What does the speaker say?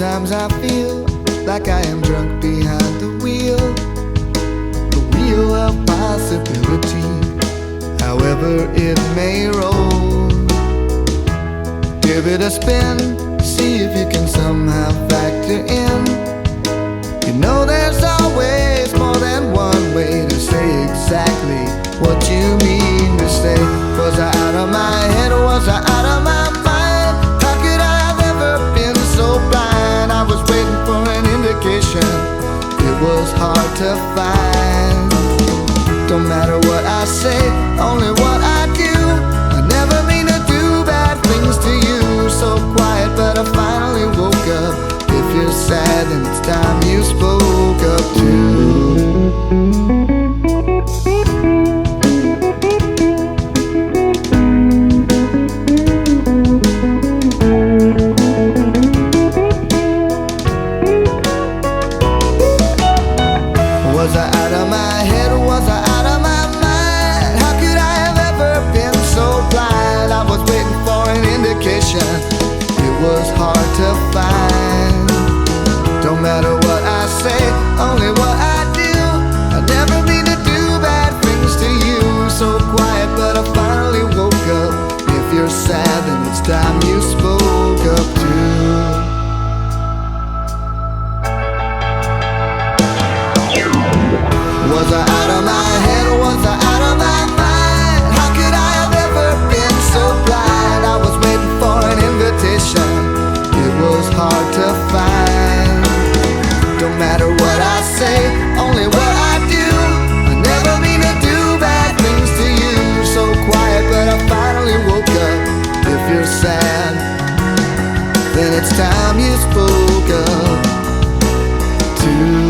Sometimes I feel like I am drunk behind the wheel of possibility, however it may roll. Give it a spin, see if you can somehow factor in. You know there's always more than one way to say exactly what you mean to say. Was I out of my head or was I out of my mind? How could I have ever been so blind? I was waiting for an indication, it was hard to find. Don't matter what I say, only what I do. I never mean to do bad things to you. So quiet, but I finally woke up. If you're sad, then it's time you spoke up too. Was I out of my head or was I out of my mind? How could I have ever been so blind? I was waiting for an indication, it was hard to find. Don't matter what I say, only what I do. I never mean to do bad things to you. So quiet, but I finally woke up. If you're sad, then it's time you spoke up too. Was I out of my head or was I out of my mind? How could I have ever been so blind? I was waiting for an invitation, it was hard to find. Don't matter what I say, only what I do. I never mean to do bad things to you. So quiet, but I finally woke up. If you're sad, then it's time you spoke up too.